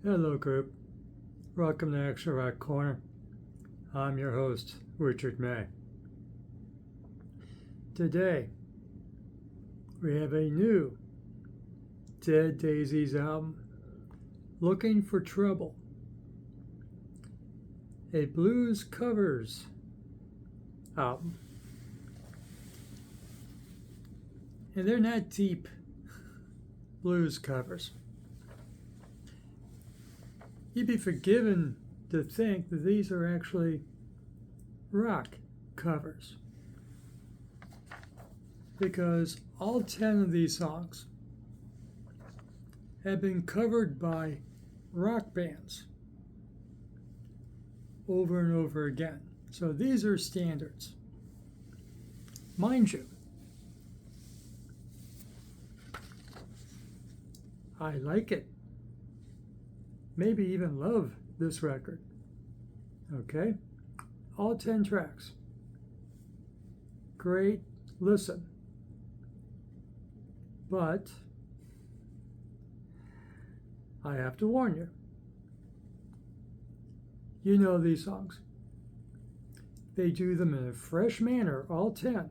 Hello, group. Welcome to Extra Rock Corner. I'm your host, Richard May. Today, we have a new Dead Daisies album, Looking for Trouble, a blues covers album. And they're not deep blues covers. You'd be forgiven to think that these are actually rock covers, because all 10 of these songs have been covered by rock bands over and over again. So these are standards. Mind you, I like it. Maybe even love this record. Okay? All 10 tracks. Great listen. But I have to warn you. You know these songs. They do them in a fresh manner, all 10.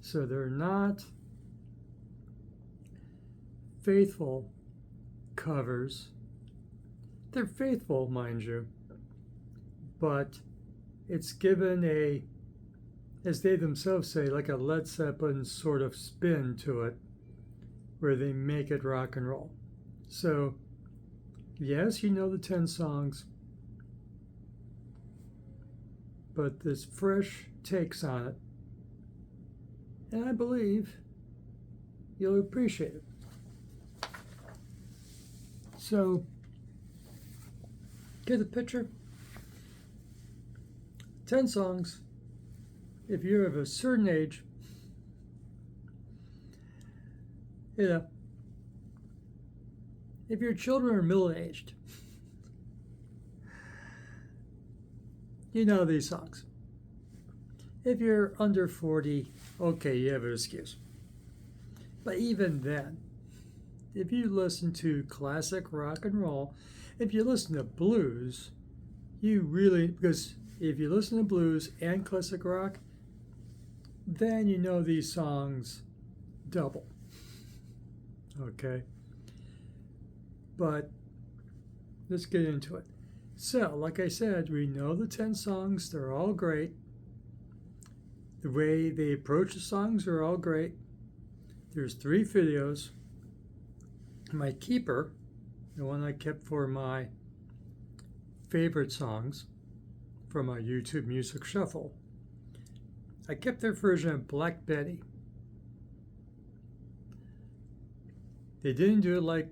So they're not faithful covers. They're faithful, mind you, but it's given a, as they themselves say, like a Led Zeppelin sort of spin to it, where they make it rock and roll. So, yes, you know the 10 songs, but there's fresh takes on it, and I believe you'll appreciate it. So, get the picture? 10 songs. If you're of a certain age, if your children are middle-aged, you know these songs. If you're under 40, okay, you have an excuse. But even then, if you listen to classic rock and roll, if you listen to blues, you really, because if you listen to blues and classic rock, then you know these songs double. Okay? But let's get into it. So, like I said, we know the 10 songs, they're all great. The way they approach the songs are all great. There's 3 videos. My keeper, the one I kept for my favorite songs from my YouTube Music Shuffle, I kept their version of Black Betty. They didn't do it like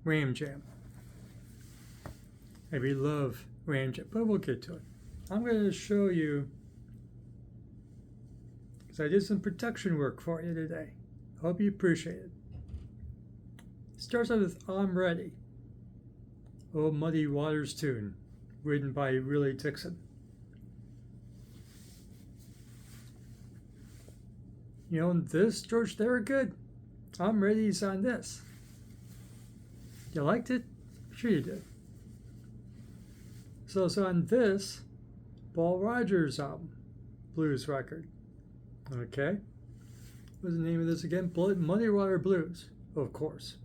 Ram Jam. I really love Ram Jam, but we'll get to it. I'm going to show you, because I did some production work for you today. Hope you appreciate it. Starts out with I'm Ready, Old Muddy Waters tune, written by Willie Dixon. You know, this, George Thorogood, I'm Ready's on this. You liked it? Sure you did. So it's on this Paul Rogers album, blues record. Okay? What's the name of this again? Muddy Water Blues, of course.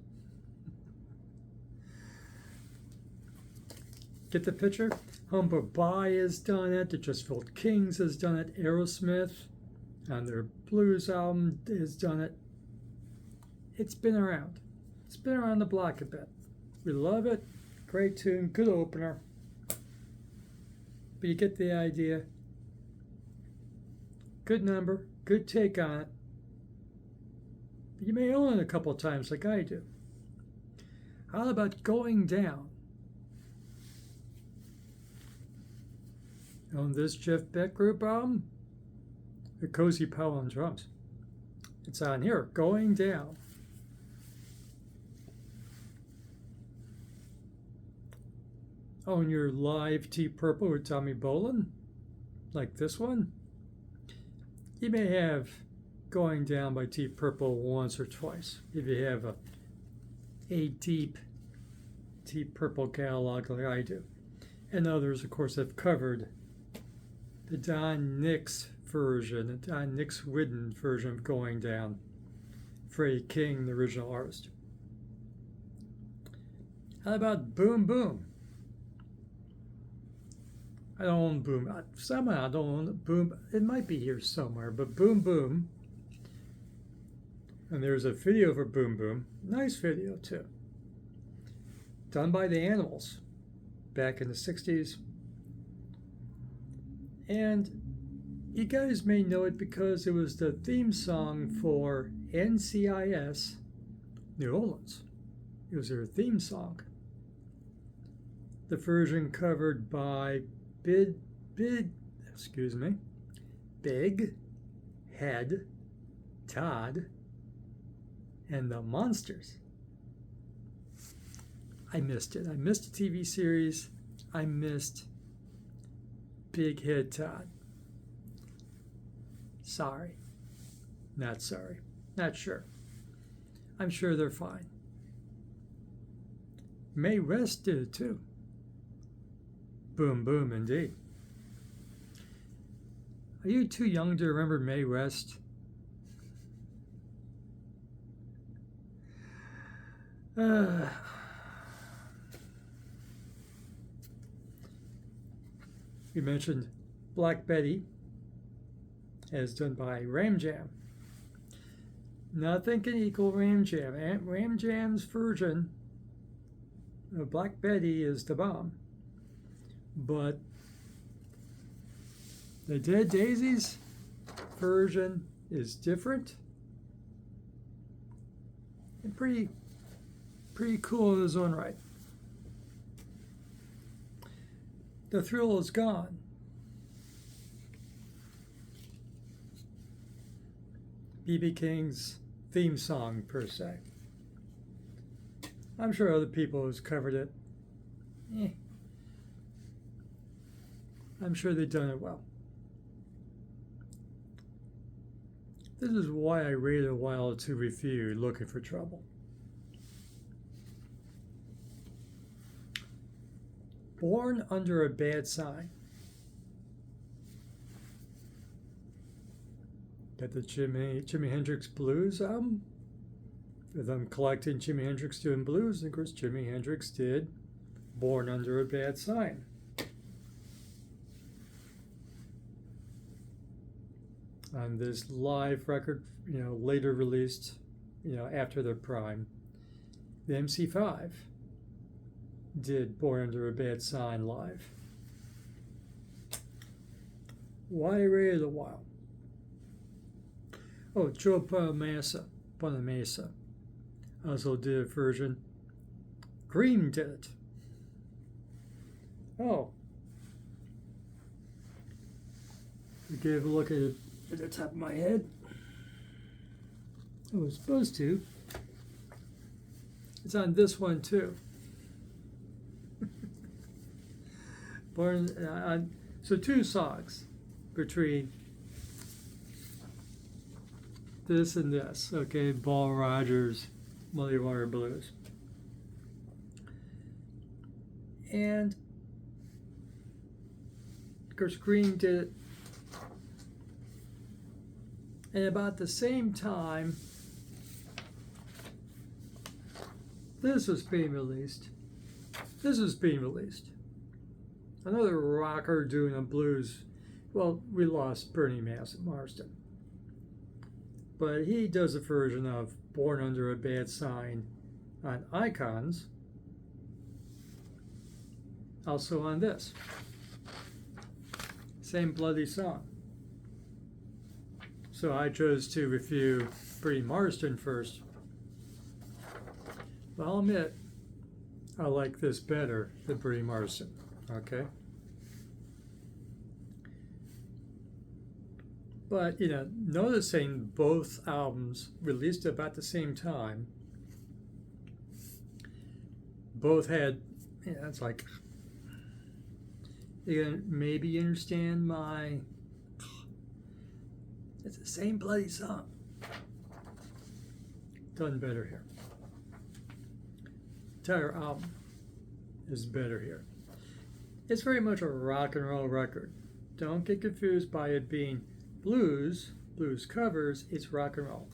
Get the picture? Humber By has done it. The Justfield Kings has done it. Aerosmith on their blues album has done it. It's been around. It's been around the block a bit. We love it. Great tune. Good opener. But you get the idea. Good number. Good take on it. But you may own it a couple times like I do. How about Going Down? On this Jeff Beck Group album, the Cozy Powell on drums. It's on here, Going Down. On your live Deep Purple with Tommy Bolin, like this one, you may have Going Down by Deep Purple once or twice if you have a deep Deep Purple catalog like I do. And others, of course, have covered the Don Nix version, the Don Nix written version of Going Down. Freddie King, the original artist. How about Boom Boom? I don't own Boom. Somehow I don't own Boom. It might be here somewhere, but Boom Boom. And there's a video for Boom Boom. Nice video, too. Done by the Animals back in the 60s. And you guys may know it because it was the theme song for NCIS New Orleans. It was their theme song. The version covered by Big Head Todd and the Monsters. I missed it. I missed the TV series. I missed Big Head Todd. Sorry. Not sorry. Not sure. I'm sure they're fine. Mae West did it too. Boom, boom, indeed. Are you too young to remember Mae West? We mentioned Black Betty, as done by Ram Jam. Nothing can equal Ram Jam. Ram Jam's version of Black Betty is the bomb. But the Dead Daisies version is different and pretty cool in its own right. The Thrill Is Gone. B.B. King's theme song, per se. I'm sure other people have covered it. I'm sure they've done it well. This is why I waited a while to review Looking for Trouble. Born Under a Bad Sign. Got the Jimi Hendrix Blues album. With them collecting Jimi Hendrix doing blues. And of course, Jimi Hendrix did Born Under a Bad Sign. On this live record, later released, after their prime, the MC5 did Born Under a Bad Sign live. Why I waited a while? Oh, Joe Bonamassa also did a version. Cream did it. Oh. We gave a look at it at the top of my head. I was supposed to. It's on this one too. So two songs between this and this. Okay, Paul Rogers, Muddy Water Blues. And of course, Green did it. And about the same time, this was being released. Another rocker doing a blues. Well, we lost Bernie Marsden. But he does a version of Born Under a Bad Sign on Icons. Also on this. Same bloody song. So I chose to review Bernie Marsden first. But I'll admit, I like this better than Bernie Marsden. Okay? But, noticing both albums released about the same time, both had, it's like, maybe you understand my, it's the same bloody song. Done better here. Entire album. is better here. It's very much a rock and roll record. Don't get confused by it being blues covers. It's rock and roll.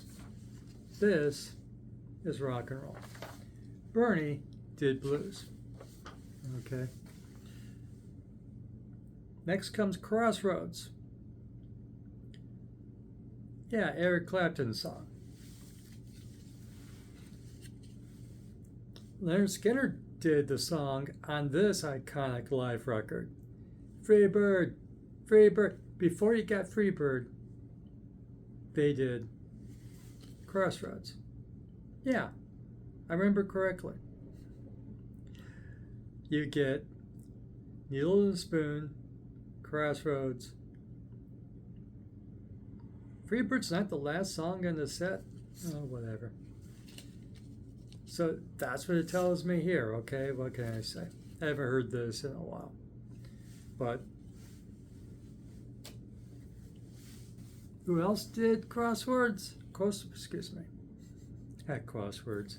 This is rock and roll. Bernie did blues. Okay. Next comes Crossroads. Yeah, Eric Clapton's song. Leonard Skinner did the song on this iconic live record. Free Bird, Free Bird. Before you got Free Bird, they did Crossroads. Yeah, I remember correctly. You get Needle and Spoon, Crossroads. Freebird's not the last song in the set. Oh, whatever. So that's what it tells me here, okay? What can I say? I haven't heard this in a while. But who else did Crosswords? Excuse me. At Crosswords.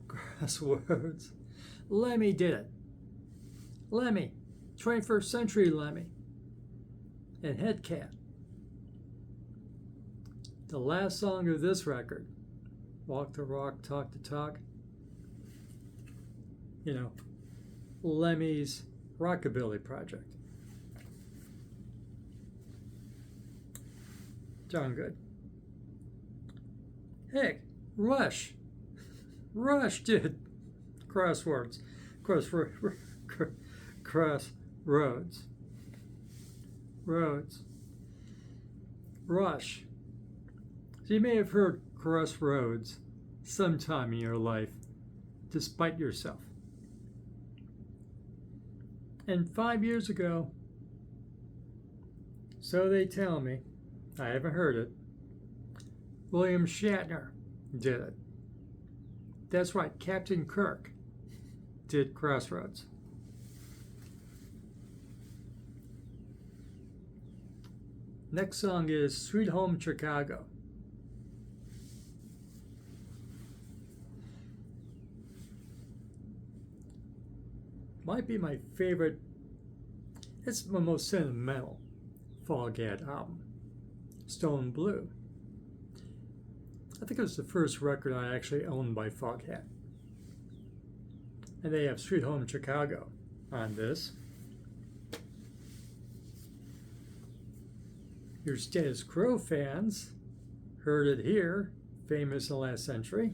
Crosswords. Lemmy did it. Lemmy. 21st Century Lemmy. And Headcat. The last song of this record, Walk the Rock, Talk the Talk, you know, Lemmy's Rockabilly project. Darn good. Heck, Rush. Rush did Crosswords. Crossroads. Roads. Rush. So you may have heard Crossroads sometime in your life, despite yourself. And 5 years ago, so they tell me, I haven't heard it, William Shatner did it. That's right, Captain Kirk did Crossroads. Next song is Sweet Home Chicago. Might be my favorite, it's my most sentimental Foghat album, Stone Blue. I think it was the first record I actually owned by Foghat. And they have Sweet Home Chicago on this. Your Status Quo fans heard it here, famous in the last century.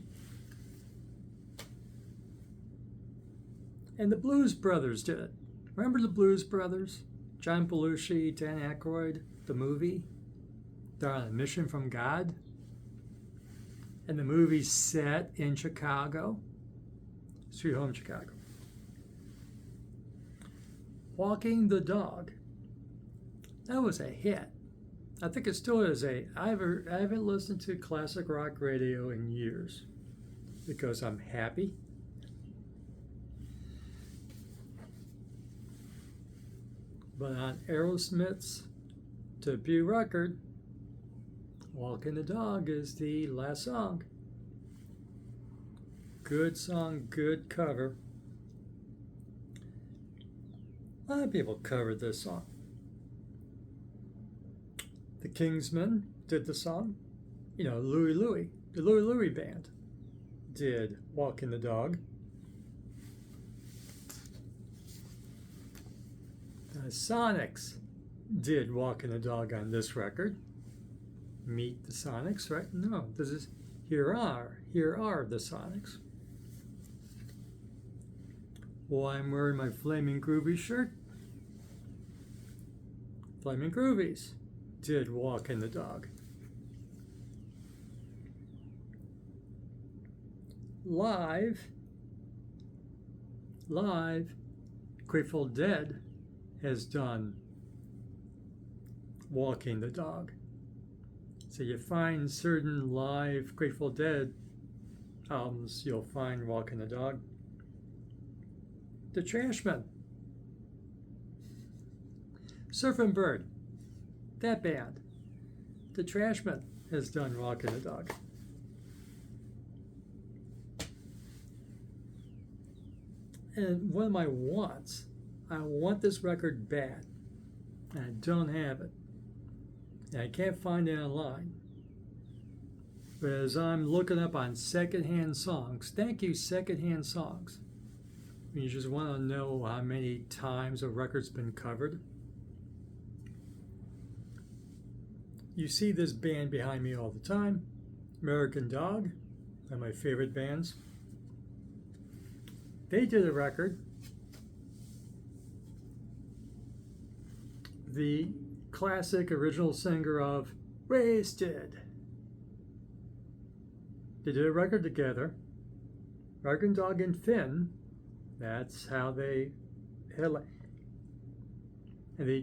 And the Blues Brothers did it. Remember the Blues Brothers? John Belushi, Dan Aykroyd, the movie? They're on a mission from God. And the movie's set in Chicago. Sweet Home Chicago. Walking the Dog. That was a hit. I think it still is I haven't listened to classic rock radio in years because I'm happy. But on Aerosmith's debut record, Walking the Dog is the last song. Good song, good cover. A lot of people covered this song. The Kingsmen did the song. You know, Louie Louie, the Louie Louie Band did Walking the Dog. The Sonics did Walking the Dog on this record. Meet the Sonics, right? No, this is Here Are the Sonics. Well, I'm wearing my Flaming Groovy shirt. Flaming Groovies did Walking the Dog. Live, Grateful Dead has done Walking the Dog. So you find certain live Grateful Dead albums, you'll find Walking the Dog. The Trashmen. Surfing Bird. That band. The Trashmen has done Walking the Dog. And one of my wants, I want this record bad, and I don't have it. And I can't find it online. But as I'm looking up on secondhand songs, thank you, secondhand songs. You just want to know how many times a record's been covered. You see this band behind me all the time, American Dog, one of my favorite bands. They did a record. The classic original singer of Wasted. They did a record together. American Dog and Finn. That's how they headline. And they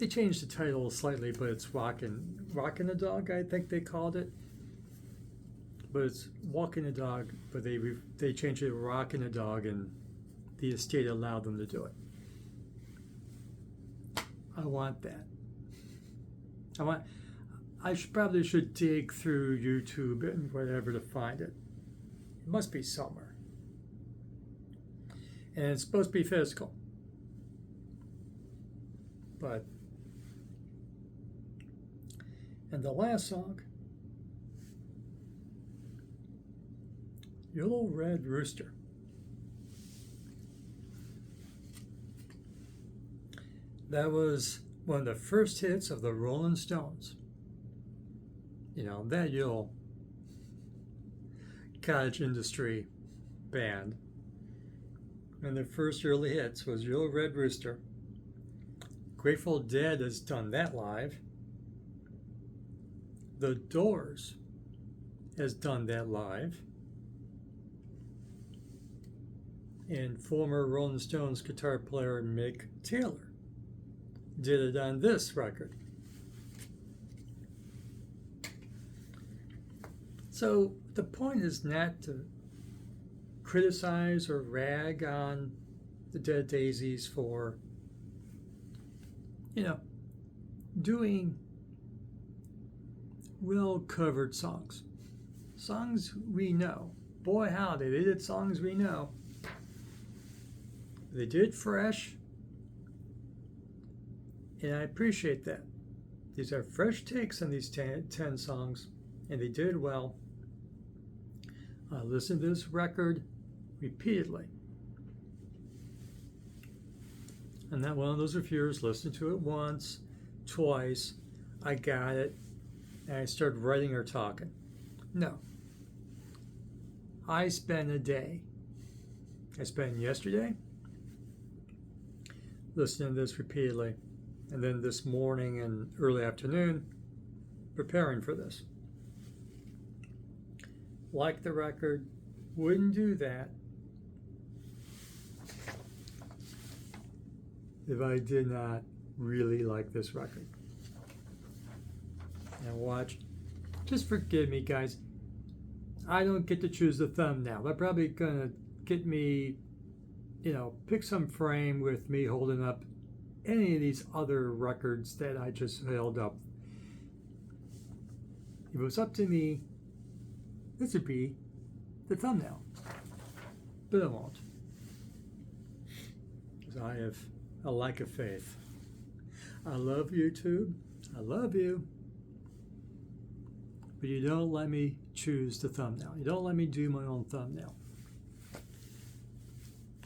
changed the title slightly, but it's Rockin' the Dog, I think they called it. But it's Walking the Dog, but they changed it to Rockin' the Dog, and the estate allowed them to do it. I want that. I probably should dig through YouTube and whatever to find it. It must be somewhere. And it's supposed to be physical. But, and the last song, Yellow Red Rooster. That was one of the first hits of the Rolling Stones. You know, that little cottage industry band. And their first early hits was Yellow Red Rooster. Grateful Dead has done that live. The Doors has done that live. And former Rolling Stones guitar player Mick Taylor did it on this record. So the point is not to criticize or rag on the Dead Daisies for, doing well-covered songs. Songs we know. Boy, howdy, they did songs we know. They did fresh, and I appreciate that. These are fresh takes on these 10 songs, and they did well. I listened to this record repeatedly. I'm not one of those reviewers. Listened to it once, twice, I got it, and I started writing or talking. No. I spent a day. I spent yesterday listening to this repeatedly, and then this morning and early afternoon preparing for this. Like the record, wouldn't do that if I did not really like this record. And watch, just forgive me, guys. I don't get to choose the thumbnail. They're probably gonna get me, pick some frame with me holding up any of these other records that I just held up. If it was up to me, this would be the thumbnail. But it won't. Because I have a lack of faith. I love YouTube. I love you. But you don't let me choose the thumbnail. You don't let me do my own thumbnail.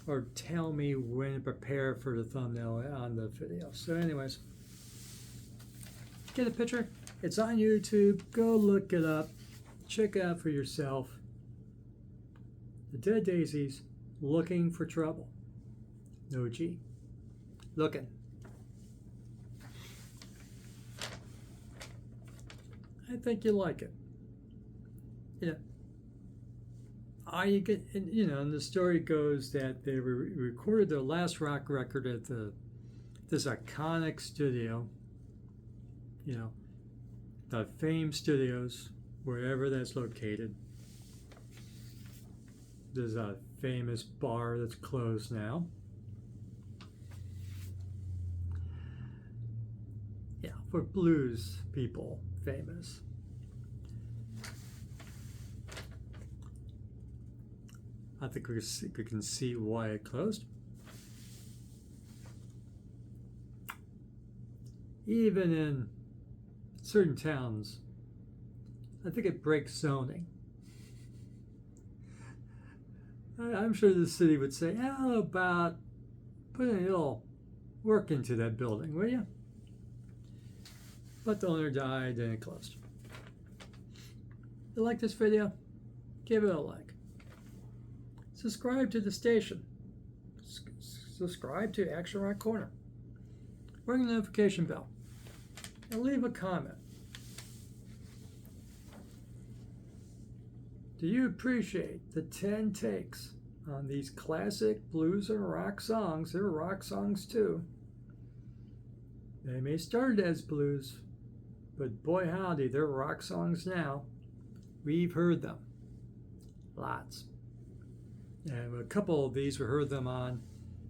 Or tell me when to prepare for the thumbnail on the video. So anyways, get a picture. It's on YouTube. Go look it up. Check it out for yourself. The Dead Daisies, Looking for Trouble. No G. Lookin'. I think you like it. And the story goes that they recorded their last rock record at this iconic studio, the Fame Studios, wherever that's located. There's a famous bar that's closed now. Yeah, for blues people, famous. I think we can see why it closed. Even in certain towns, I think it breaks zoning. I'm sure the city would say, how about putting a little work into that building, will you? But the owner died and it closed. If you like this video, give it a like. Subscribe to the station. Subscribe to Action Rock Corner. Ring the notification bell. And leave a comment. Do you appreciate the 10 takes on these classic blues and rock songs? They're rock songs too. They may start as blues, but boy howdy, they're rock songs now. We've heard them. Lots. And a couple of these, we heard them on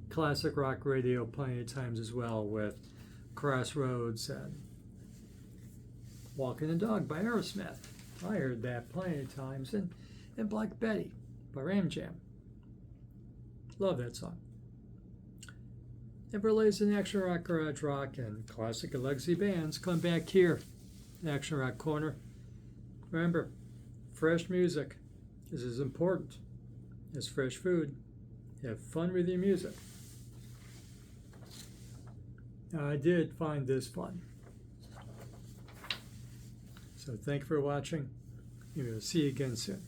classic rock radio plenty of times as well, with Crossroads and Walking the Dog by Aerosmith. I heard that plenty of times. And Black Betty by Ram Jam. Love that song. And for latest in Action Rock, Garage Rock, and classic and legacy bands, come back here, Action Rock Corner. Remember, fresh music is as important as fresh food. Have fun with your music. Now, I did find this fun. So thank you for watching. We'll see you again soon.